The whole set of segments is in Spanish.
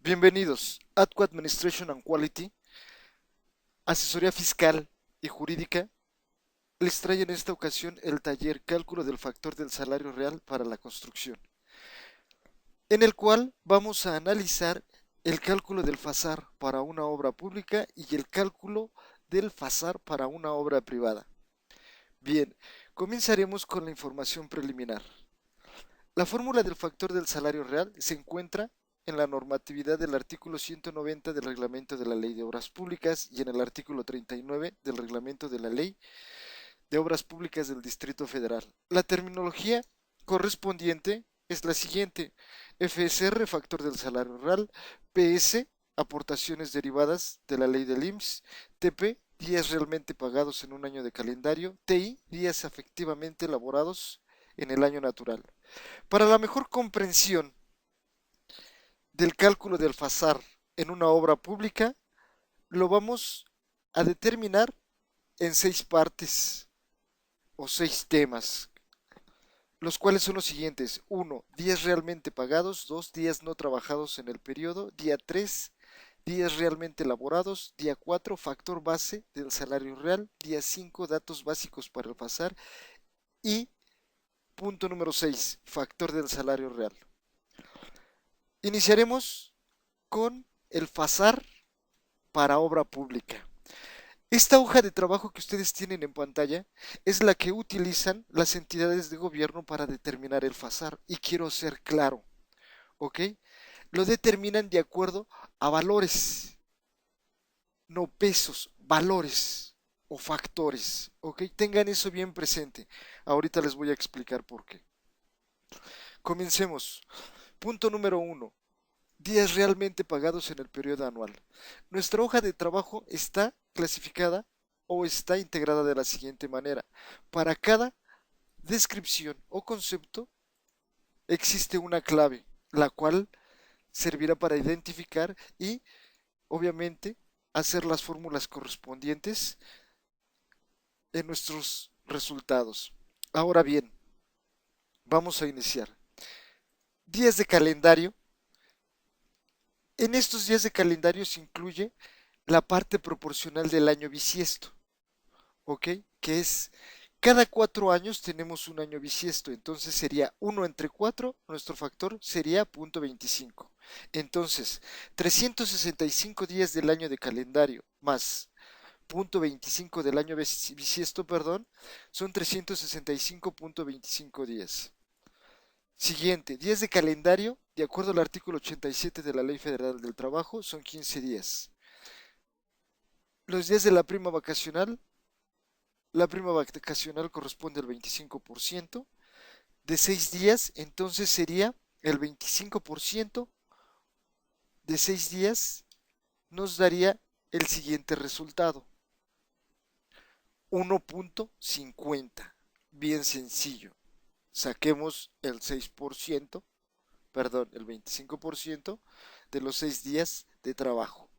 Bienvenidos. ADCO Administration and Quality, asesoría fiscal y jurídica, les trae en esta ocasión el taller Cálculo del factor del salario real para la construcción, en el cual vamos a analizar el cálculo del FASAR para una obra pública y el cálculo del FASAR para una obra privada. Bien, comenzaremos con la información preliminar. La fórmula del factor del salario real se encuentra en la normatividad del artículo 190 del Reglamento de la Ley de Obras Públicas y en el artículo 39 del Reglamento de la Ley de Obras Públicas del Distrito Federal. La terminología correspondiente es la siguiente: FSR, factor del salario real; PS, aportaciones derivadas de la ley del IMSS; TP, días realmente pagados en un año de calendario; TI, días efectivamente elaborados en el año natural. Para la mejor comprensión del cálculo del FASAR en una obra pública, lo vamos a determinar en 6 partes o 6 temas, los cuales son los siguientes: 1. Días realmente pagados; 2. Días no trabajados en el periodo; día 3. Días realmente elaborados; día 4. Factor base del salario real; día 5. Datos básicos para el FASAR; y punto número 6. Factor del salario real. Iniciaremos con el FASAR para obra pública. Esta hoja de trabajo que ustedes tienen en pantalla es la que utilizan las entidades de gobierno para determinar el FASAR. Y quiero ser claro, ¿ok? Lo determinan de acuerdo a valores, no pesos, valores o factores, ¿ok? Tengan eso bien presente. Ahorita les voy a explicar por qué. Comencemos. Punto número 1. Días realmente pagados en el periodo anual. Nuestra hoja de trabajo está clasificada o está integrada de la siguiente manera: para cada descripción o concepto existe una clave, la cual servirá para identificar y, obviamente, hacer las fórmulas correspondientes en nuestros resultados. Ahora bien, vamos a iniciar. Días de calendario. En estos días de calendario se incluye la parte proporcional del año bisiesto, ¿ok? Que es, cada 4 años tenemos un año bisiesto, entonces sería 1 entre 4, nuestro factor sería 0.25. Entonces, 365 días del año de calendario más 0.25 del año bisiesto, perdón, son 365.25 días. Siguiente, días de calendario, de acuerdo al artículo 87 de la Ley Federal del Trabajo, son 15 días. Los días de la prima vacacional corresponde al 25%. De 6 días, entonces sería el 25% de 6 días, nos daría el siguiente resultado: 1.50. Bien sencillo. Saquemos el 6%, perdón, el 25% de los 6 días de trabajo.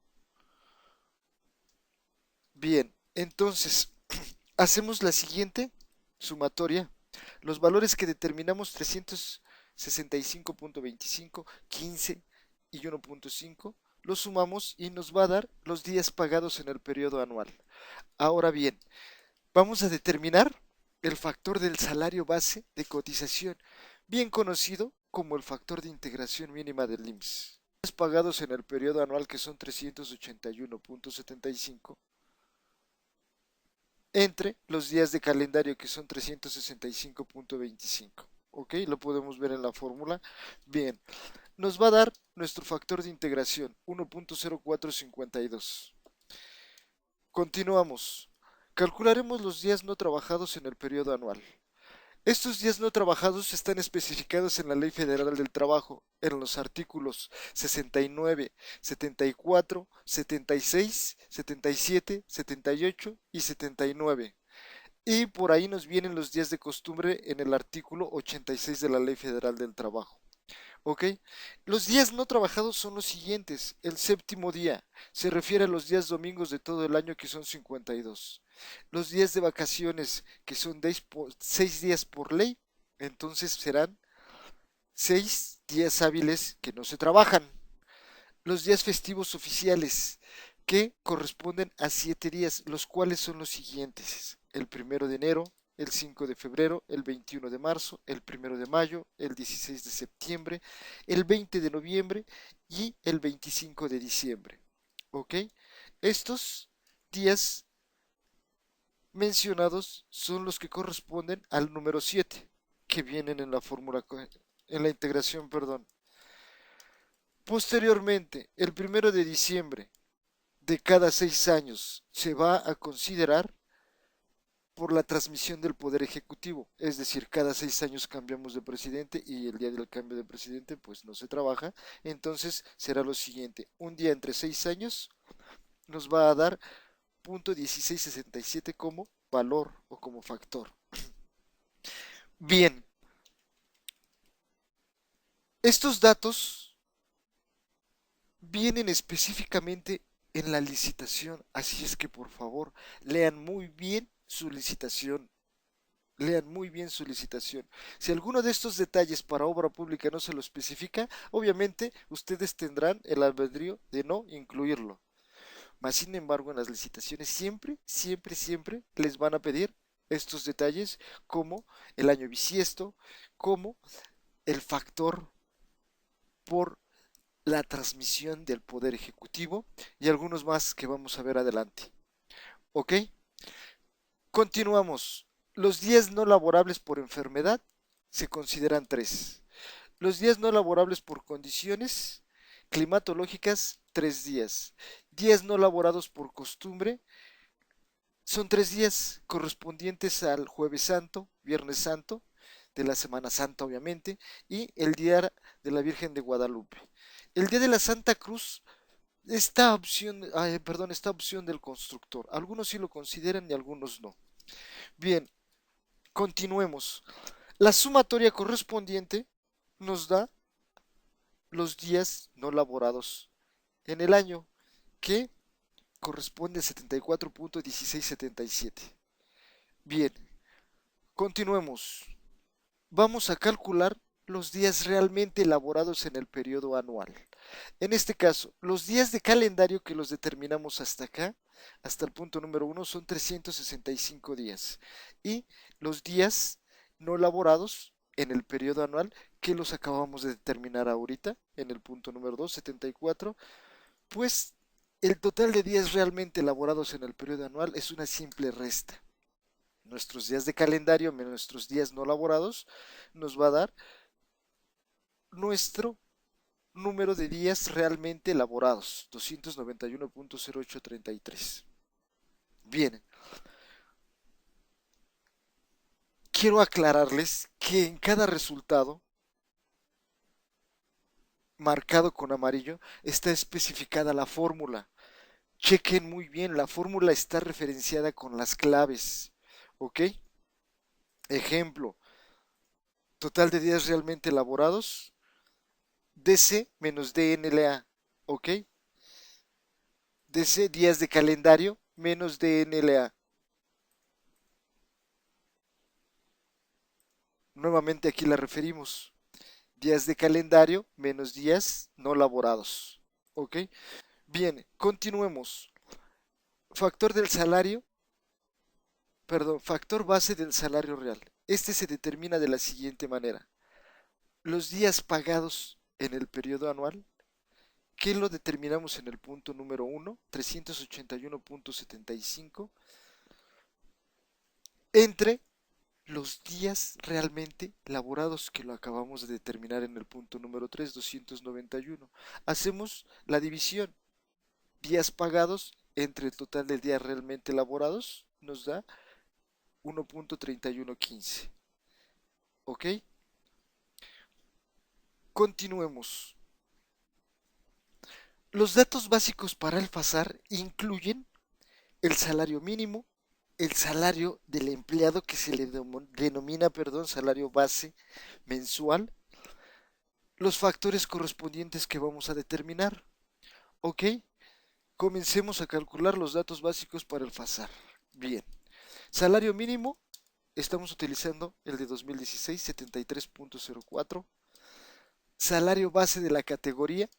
Bien, entonces hacemos la siguiente sumatoria. Los valores que determinamos: 365.25, 15 y 1.5, los sumamos y nos va a dar los días pagados en el periodo anual. Ahora bien, vamos a determinar el factor del salario base de cotización, bien conocido como el factor de integración mínima del IMSS. Días pagados en el periodo anual, que son 381.75, entre los días de calendario, que son 365.25. ¿Ok? Lo podemos ver en la fórmula. Bien, nos va a dar nuestro factor de integración, 1.0452. Continuamos. Calcularemos los días no trabajados en el periodo anual. Estos días no trabajados están especificados en la Ley Federal del Trabajo, en los artículos 69, 74, 76, 77, 78 y 79. Y por ahí nos vienen los días de costumbre en el artículo 86 de la Ley Federal del Trabajo. ¿Ok? Los días no trabajados son los siguientes. El séptimo día se refiere a los días domingos de todo el año, que son 52. Los días de vacaciones, que son 6 días por ley, entonces serán 6 días hábiles que no se trabajan. los días festivos oficiales, que corresponden a 7 días, los cuales son los siguientes: el 1 de enero, el 5 de febrero, el 21 de marzo, el 1 de mayo, el 16 de septiembre, el 20 de noviembre y el 25 de diciembre. ¿Ok? Estos días mencionados son los que corresponden al número 7, que vienen en la fórmula, en la integración, perdón. Posteriormente, el 1 de diciembre de cada 6 años se va a considerar por la transmisión del poder ejecutivo, es decir, cada 6 años cambiamos de presidente y el día del cambio de presidente pues no se trabaja, entonces será lo siguiente: un día entre 6 años nos va a dar .1667 como valor o como factor. Bien, estos datos vienen específicamente en la licitación, así es que por favor lean muy bien su licitación. Lean muy bien su licitación. Si alguno de estos detalles para obra pública no se lo especifica, obviamente ustedes tendrán el albedrío de no incluirlo. Mas, sin embargo, en las licitaciones siempre, siempre, siempre les van a pedir estos detalles, como el año bisiesto, como el factor por la transmisión del poder ejecutivo y algunos más que vamos a ver adelante. ¿Ok? Continuamos. Los días no laborables por enfermedad se consideran 3. Los días no laborables por condiciones climatológicas, 3 días. Días no laborados por costumbre son 3 días correspondientes al Jueves Santo, Viernes Santo, de la Semana Santa obviamente, y el Día de la Virgen de Guadalupe. El Día de la Santa Cruz, esta opción del constructor. Algunos sí lo consideran y algunos no. Bien, continuemos. La sumatoria correspondiente nos da los días no laborados en el año, que corresponde a 74.1677. Bien, continuemos. Vamos a calcular los días realmente elaborados en el periodo anual. En este caso, los días de calendario que los determinamos hasta acá, hasta el punto número 1, son 365 días. Y los días no elaborados en el periodo anual, que los acabamos de determinar ahorita, en el punto número 2, 74, pues el total de días realmente elaborados en el periodo anual es una simple resta. Nuestros días de calendario menos nuestros días no laborados nos va a dar nuestro número de días realmente elaborados, 291.0833. Bien, quiero aclararles que en cada resultado marcado con amarillo está especificada la fórmula. Chequen muy bien, la fórmula está referenciada con las claves. ¿Ok? Ejemplo, total de días realmente elaborados, DC menos DNLA. ¿Ok? DC, días de calendario menos DNLA. Nuevamente aquí la referimos. Días de calendario menos días no laborados. ¿Ok? Bien, continuemos. Factor del salario, perdón, factor base del salario real. Este se determina de la siguiente manera: los días pagados en el periodo anual, que lo determinamos en el punto número 1, 381.75, entre los días realmente laborados, que lo acabamos de determinar en el punto número 3, 291. Hacemos la división. Días pagados entre el total de días realmente laborados nos da 1.3115. ¿Ok? Continuemos. Los datos básicos para el FASAR incluyen el salario mínimo, el salario del empleado, que se le denomina, salario base mensual, los factores correspondientes que vamos a determinar. ¿Ok? Comencemos a calcular los datos básicos para el FASAR. Bien, salario mínimo, estamos utilizando el de 2016, 73.04. Salario base de la categoría,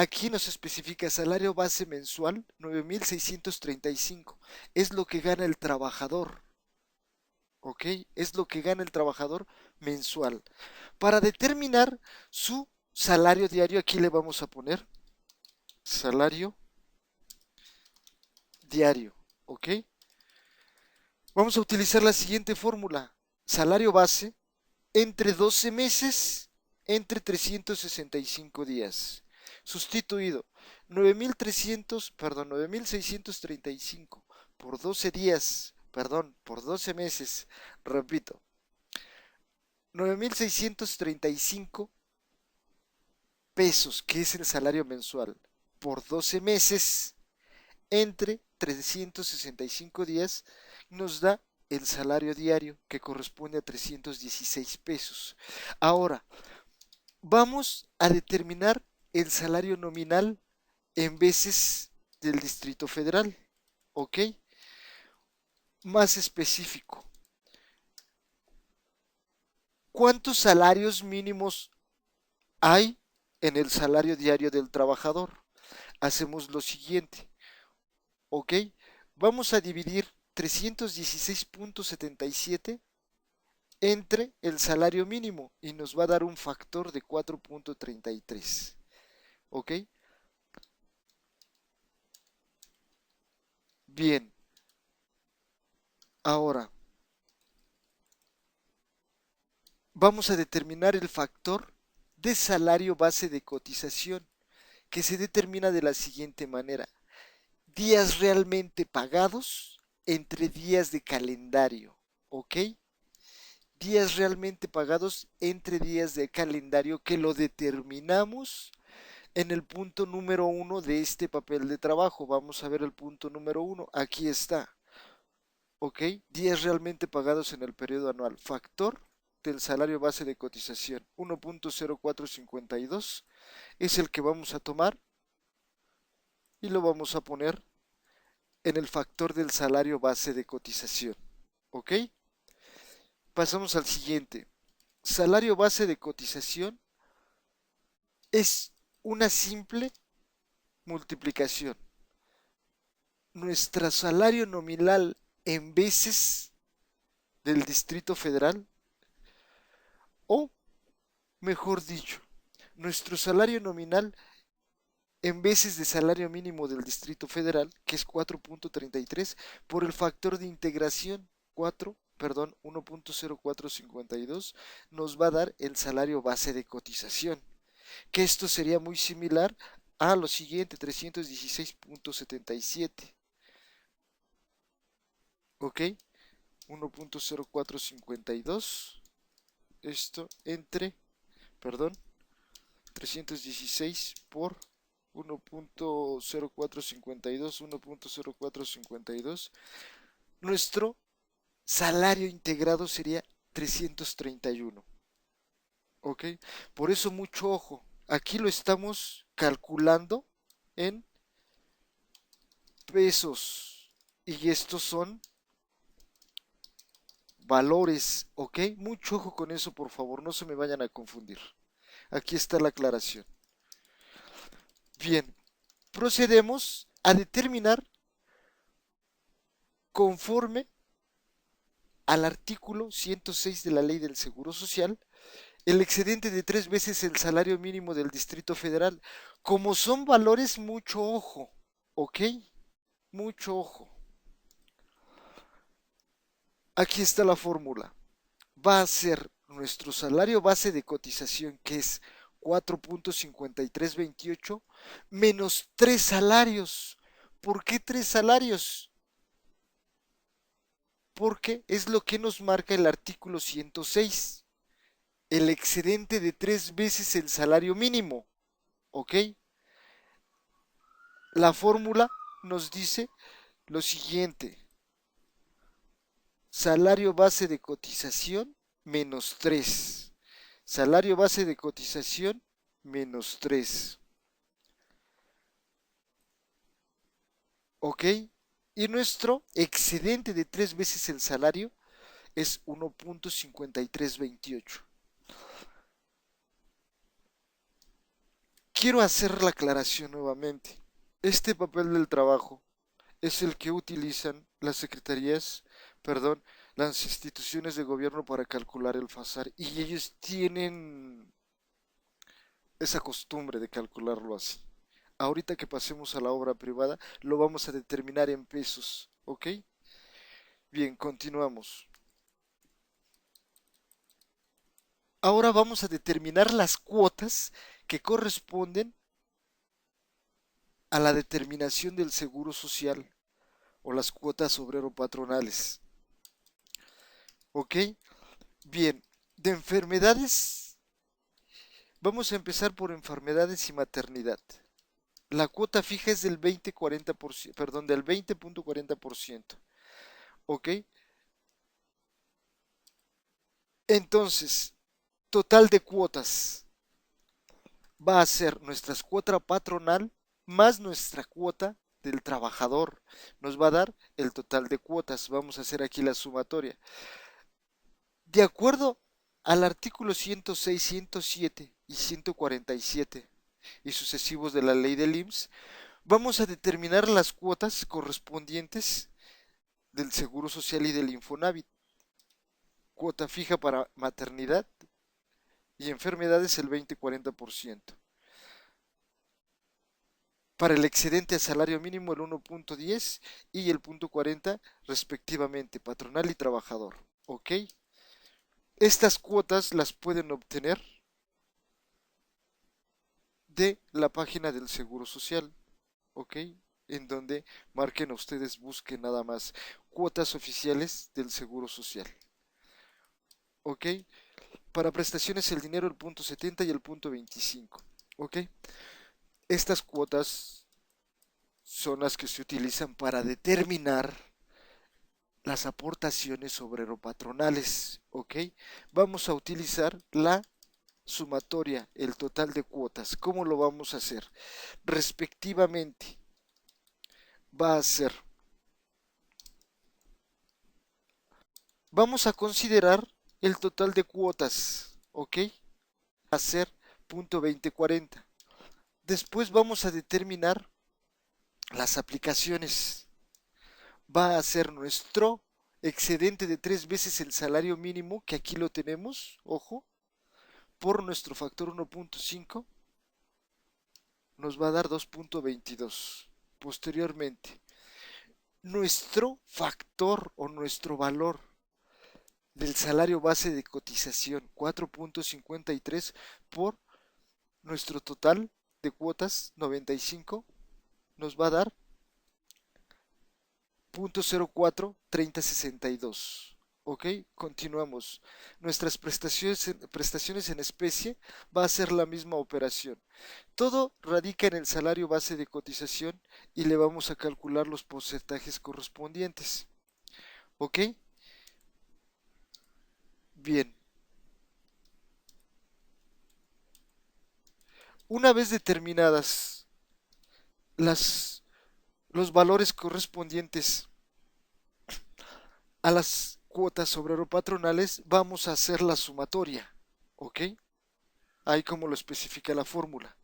Aquí nos especifica salario base mensual 9,635. Es lo que gana el trabajador. ¿Ok? Es lo que gana el trabajador mensual. Para determinar su salario diario, aquí le vamos a poner salario diario. ¿Ok? Vamos a utilizar la siguiente fórmula. Salario base entre 12 meses, entre 365 días. Sustituido 9,635 por 12 días, perdón, por 12 meses. Repito, 9,635 pesos, que es el salario mensual, por 12 meses, entre 365 días, nos da el salario diario, que corresponde a 316 pesos. Ahora, vamos a determinar el salario nominal en veces del Distrito Federal, ¿ok? Más específico. ¿Cuántos salarios mínimos hay en el salario diario del trabajador? Hacemos lo siguiente, ¿ok? Vamos a dividir 316,77 entre el salario mínimo y nos va a dar un factor de 4,33, ¿ok? Bien, ahora vamos a determinar el factor de salario base de cotización, que se determina de la siguiente manera: días realmente pagados entre días de calendario, ¿ok? Días realmente pagados entre días de calendario, que lo determinamos en el punto número 1 de este papel de trabajo. Vamos a ver el punto número 1. Aquí está. ¿Ok? Días realmente pagados en el periodo anual. Factor del salario base de cotización 1,0452 es el que vamos a tomar y lo vamos a poner en el factor del salario base de cotización. ¿Ok? Pasamos al siguiente. Salario base de cotización es una simple multiplicación. Nuestro salario nominal en veces del Distrito Federal, o mejor dicho, nuestro salario nominal en veces de salario mínimo del Distrito Federal, que es 4,33, por el factor de integración 1,0452, nos va a dar el salario base de cotización, que esto sería muy similar a lo siguiente: 316,77, ¿ok? 1,0452, esto entre, perdón, 316 por 1,0452, 1,0452. Nuestro salario integrado sería 331. ¿Ok? Por eso mucho ojo. Aquí lo estamos calculando en pesos. Y estos son valores. ¿Ok? Mucho ojo con eso, por favor. No se me vayan a confundir. Aquí está la aclaración. Bien, procedemos a determinar, conforme al artículo 106 de la Ley del Seguro Social, el excedente de 3 veces el salario mínimo del Distrito Federal. Como son valores, mucho ojo, ¿ok? Mucho ojo. Aquí está la fórmula. Va a ser nuestro salario base de cotización, que es 4,5328, menos 3 salarios. ¿Por qué 3 salarios? Porque es lo que nos marca el artículo 106. El excedente de 3 veces el salario mínimo, ¿ok? La fórmula nos dice lo siguiente: salario base de cotización menos 3. Salario base de cotización menos 3. ¿Ok? Y nuestro excedente de 3 veces el salario es 1,5328. quiero hacer la aclaración nuevamente. Este papel del trabajo es el que utilizan las secretarías, perdón, las instituciones de gobierno para calcular el FASAR y ellos tienen esa costumbre de calcularlo así. Ahorita que pasemos a la obra privada, lo vamos a determinar en pesos, ¿ok? Bien, continuamos. Ahora vamos a determinar las cuotas que corresponden a la determinación del seguro social o las cuotas obrero-patronales, ¿ok? Bien, de enfermedades, vamos a empezar por enfermedades y maternidad. La cuota fija es del 20-40%, perdón, del 20.40%, ¿ok? Entonces, total de cuotas va a ser nuestra cuota patronal más nuestra cuota del trabajador. Nos va a dar el total de cuotas. Vamos a hacer aquí la sumatoria. De acuerdo al artículo 106, 107 y 147 y sucesivos de la ley del IMSS, vamos a determinar las cuotas correspondientes del Seguro Social y del Infonavit. Cuota fija para maternidad y enfermedades el 20-40%. Para el excedente a salario mínimo el 1.10 y el 0.40 respectivamente, patronal y trabajador. ¿Ok? Estas cuotas las pueden obtener de la página del Seguro Social. ¿Ok? En donde marquen ustedes, busquen nada más cuotas oficiales del Seguro Social. ¿Ok? Para prestaciones el dinero el 0.70 y el 0.25. ¿Ok? Estas cuotas son las que se utilizan para determinar las aportaciones obrero-patronales, ¿ok? Vamos a utilizar la sumatoria, el total de cuotas. ¿Cómo lo vamos a hacer? Respectivamente, va a ser, vamos a considerar el total de cuotas, ¿ok? Va a ser 0.2040. Después vamos a determinar las aplicaciones. Va a ser nuestro excedente de 3 veces el salario mínimo, que aquí lo tenemos, ojo, por nuestro factor 1.5 nos va a dar 2.22. Posteriormente, nuestro factor o nuestro valor del salario base de cotización 4.53 por nuestro total de cuotas 95 nos va a dar 0.043062. Ok, continuamos. Nuestras prestaciones en especie va a ser la misma operación. Todo radica en el salario base de cotización y le vamos a calcular los porcentajes correspondientes. ¿Ok? Bien. Una vez determinadas las, los valores correspondientes a las cuotas obrero-patronales, vamos a hacer la sumatoria. ¿Ok? Ahí como lo especifica la fórmula.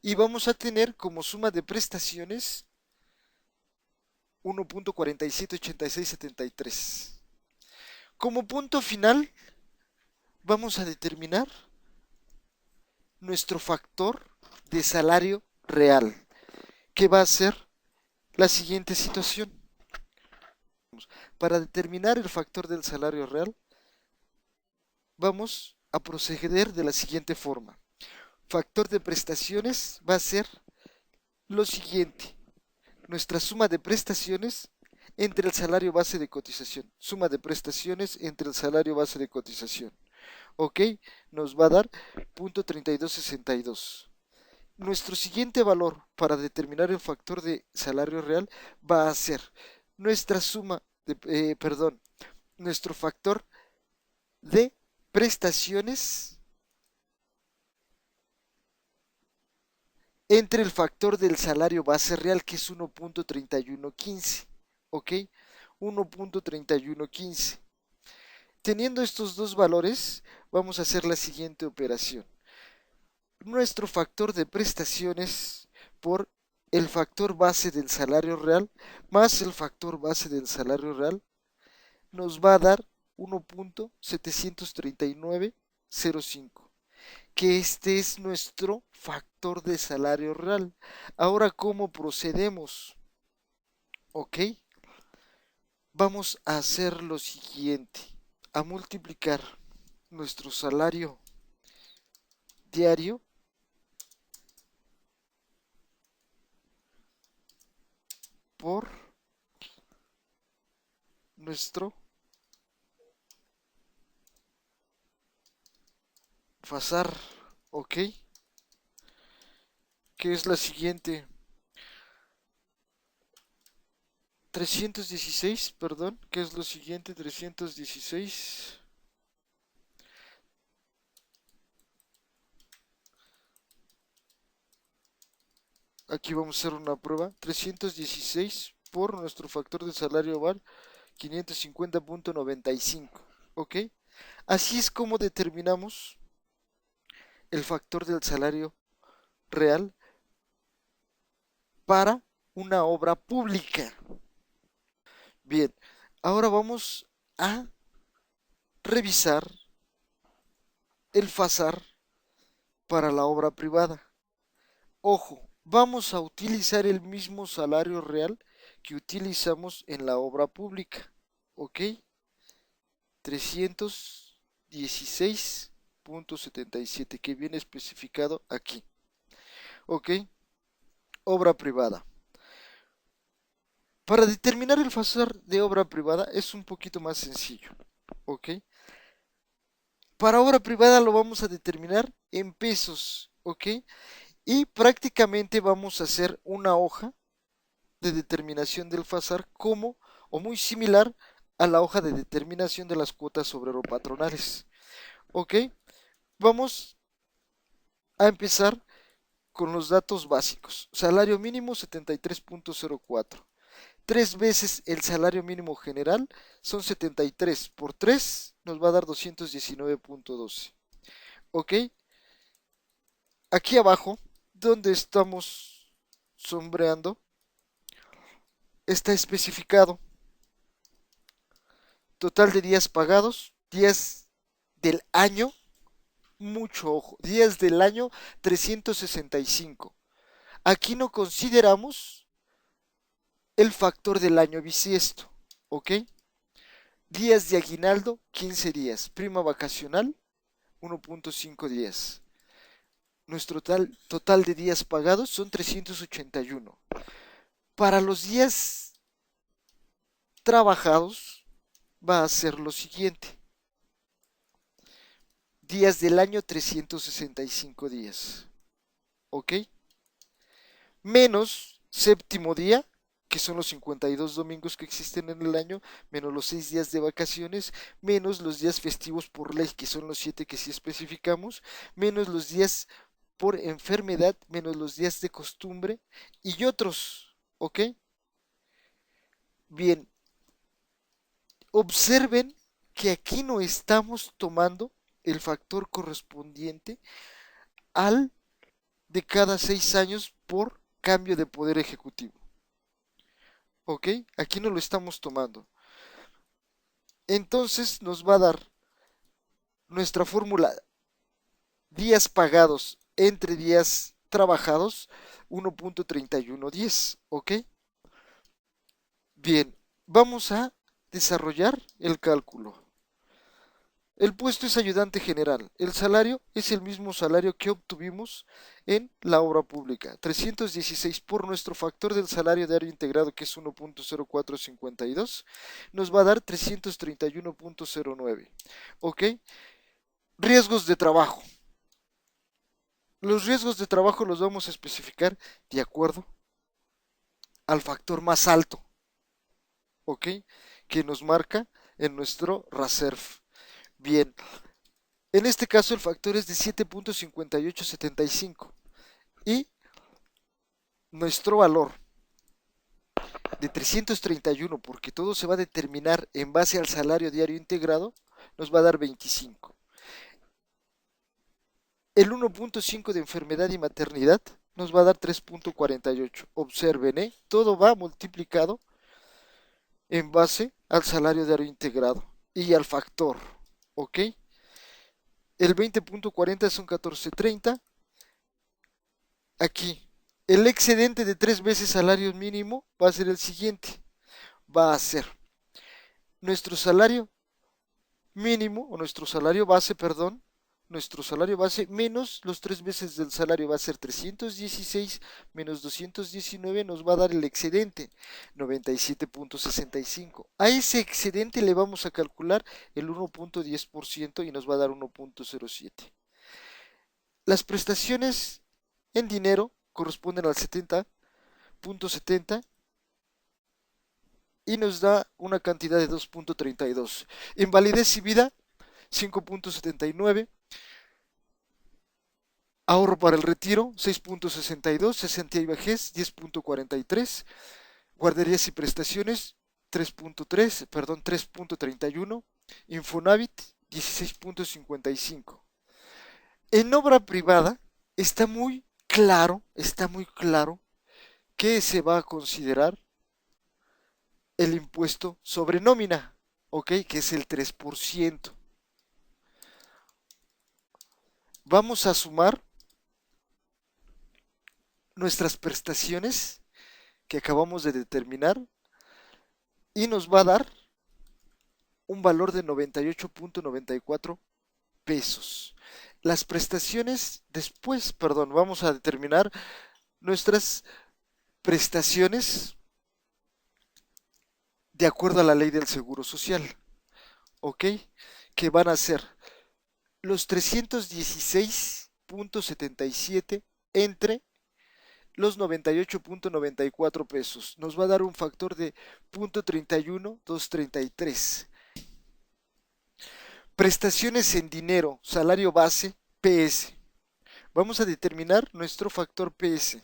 Y vamos a tener como suma de prestaciones 1.478673. Como punto final, vamos a determinar nuestro factor de salario real, que va a ser la siguiente situación. Para determinar el factor del salario real, vamos a proceder de la siguiente forma. Factor de prestaciones va a ser lo siguiente. Nuestra suma de prestaciones entre el salario base de cotización. Suma de prestaciones entre el salario base de cotización. ¿Ok? Nos va a dar 0.3262. Nuestro siguiente valor para determinar el factor de salario real va a ser nuestra suma de, perdón, nuestro factor de prestaciones entre el factor del salario base real, que es 1.3115. ¿Ok? 1.3115. Teniendo estos dos valores, vamos a hacer la siguiente operación. nuestro factor de prestaciones por el factor base del salario real más el factor base del salario real nos va a dar 1.73905, que este es nuestro factor de salario real. Ahora, ¿cómo procedemos? Ok, vamos a hacer lo siguiente, a multiplicar nuestro salario diario por nuestro FASAR, ok, que es la siguiente, 316, perdón, que es lo siguiente, 316. Aquí vamos a hacer una prueba, 316 por nuestro factor de salario val 550.95, ¿ok? Así es como determinamos el factor del salario real para una obra pública. Bien, ahora vamos a revisar el FASAR para la obra privada. Ojo, vamos a utilizar el mismo salario real que utilizamos en la obra pública, ¿ok? 316.77 que viene especificado aquí, ¿ok? Obra privada. Para determinar el FASAR de obra privada es un poquito más sencillo, ¿ok? Para obra privada lo vamos a determinar en pesos, ¿ok? Y prácticamente vamos a hacer una hoja de determinación del FASAR como o muy similar a la hoja de determinación de las cuotas obrero-patronales, ¿ok? Vamos a empezar con los datos básicos. Salario mínimo 73.04. 3 veces el salario mínimo general son 73 por 3 nos va a dar 219.12. ¿Ok? Aquí abajo, donde estamos sombreando, está especificado total de días pagados, días del año, mucho ojo, días del año 365. Aquí no consideramos el factor del año bisiesto, ¿ok? Días de aguinaldo, 15 días. Prima vacacional, 1.5 días. Nuestro total de días pagados son 381. Para los días trabajados va a ser lo siguiente. Días del año, 365 días. ¿Ok? Menos séptimo día, que son los 52 domingos que existen en el año, menos los 6 días de vacaciones, menos los días festivos por ley, que son los 7 que sí especificamos, menos los días por enfermedad, menos los días de costumbre y otros, ¿ok? Bien, observen que aquí no estamos tomando el factor correspondiente al de cada 6 años por cambio de poder ejecutivo. ¿Ok? Aquí no lo estamos tomando. Entonces nos va a dar nuestra fórmula días pagados entre días trabajados 1.3110. ¿Ok? Bien, vamos a desarrollar el cálculo. El puesto es ayudante general. El salario es el mismo salario que obtuvimos en la obra pública. 316 por nuestro factor del salario diario integrado, que es 1.0452, nos va a dar 331.09. ¿Ok? Riesgos de trabajo. Los riesgos de trabajo los vamos a especificar de acuerdo al factor más alto. ¿Ok? Que nos marca en nuestro RASERF. Bien, en este caso el factor es de 7.5875 y nuestro valor de 331, porque todo se va a determinar en base al salario diario integrado, nos va a dar 25. El 1.5 de enfermedad y maternidad nos va a dar 3.48. Observen, todo va multiplicado en base al salario diario integrado y al factor, ¿ok? El 20.40 son 14.30. Aquí, el excedente de 3 veces salario mínimo va a ser el siguiente. Va a ser nuestro salario mínimo, o nuestro salario base, perdón, nuestro salario base menos los 3 veces del salario va a ser 316 menos 219 nos va a dar el excedente 97.65. A ese excedente le vamos a calcular el 1.10% y nos va a dar 1.07. Las prestaciones en dinero corresponden al 70.70 y nos da una cantidad de 2.32. Invalidez y vida 5.79. Ahorro para el retiro 6.62. Cesantía y vejez 10.43. Guarderías y prestaciones 3.31. Infonavit 16.55. En obra privada está muy claro que se va a considerar el impuesto sobre nómina, ¿ok? Que es el 3%. Vamos a sumar nuestras prestaciones que acabamos de determinar y nos va a dar un valor de 98.94 pesos. Las prestaciones después, perdón, vamos a determinar nuestras prestaciones de acuerdo a la ley del Seguro Social, ¿ok? Que van a ser los 316.77 entre los 98.94 pesos. Nos va a dar un factor de 0.31233. Prestaciones en dinero, salario base, PS. Vamos a determinar nuestro factor PS,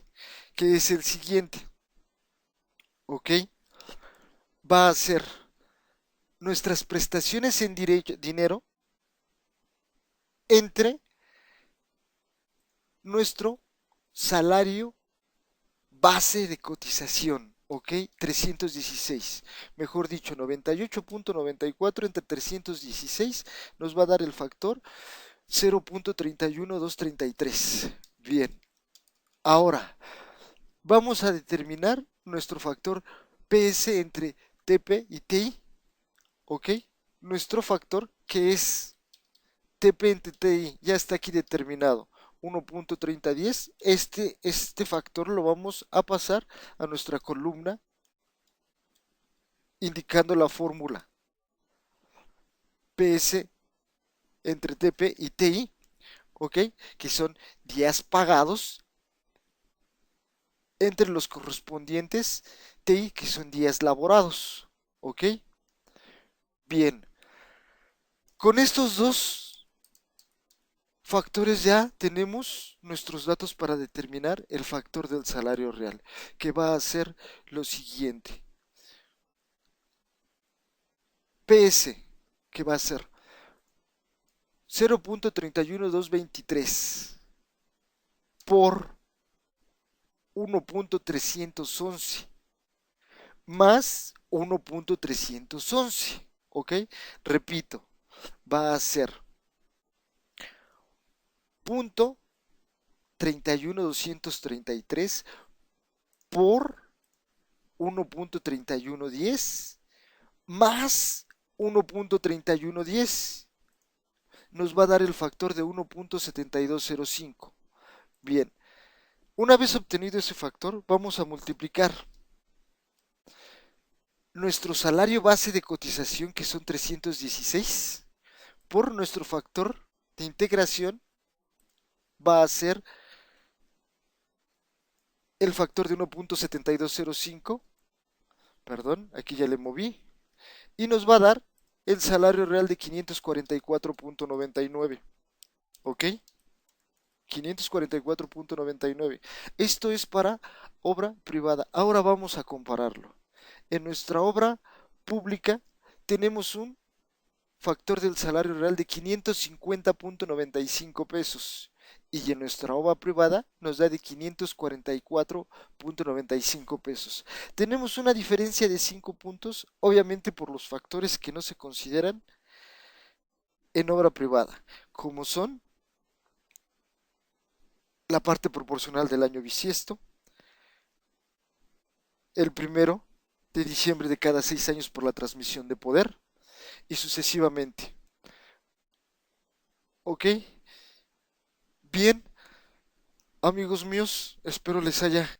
que es el siguiente. ¿Ok? Va a ser nuestras prestaciones en dinero entre nuestro salario base de cotización, ¿ok? 316, mejor dicho, 98.94 entre 316 nos va a dar el factor 0.31233. Bien, ahora vamos a determinar nuestro factor PS entre TP y TI, ¿ok? Nuestro factor que es TP entre TI ya está aquí determinado. 1.3010, este factor lo vamos a pasar a nuestra columna indicando la fórmula PS entre TP y TI, ¿ok? Que son días pagados entre los correspondientes TI, que son días laborados, ¿ok? Bien, con estos dos factores ya tenemos nuestros datos para determinar el factor del salario real, que va a ser lo siguiente. PS, que va a ser 0.31223 por 1.311 más 1.311, ¿ok? Repito, va a ser punto 31233 por 1.3110 más 1.3110 nos va a dar el factor de 1.7205. Bien, una vez obtenido ese factor, vamos a multiplicar nuestro salario base de cotización, que son 316, por nuestro factor de integración, va a ser el factor de 1.7205, perdón, aquí ya le moví, y nos va a dar el salario real de 544.99, ¿ok? 544.99. Esto es para obra privada. Ahora vamos a compararlo. En nuestra obra pública tenemos un factor del salario real de 550.95 pesos y en nuestra obra privada nos da de 544.95 pesos. Tenemos una diferencia de 5 puntos, obviamente por los factores que no se consideran en obra privada, como son la parte proporcional del año bisiesto, el primero de diciembre de cada 6 años por la transmisión de poder y sucesivamente. ¿Ok? Bien, amigos míos, espero les haya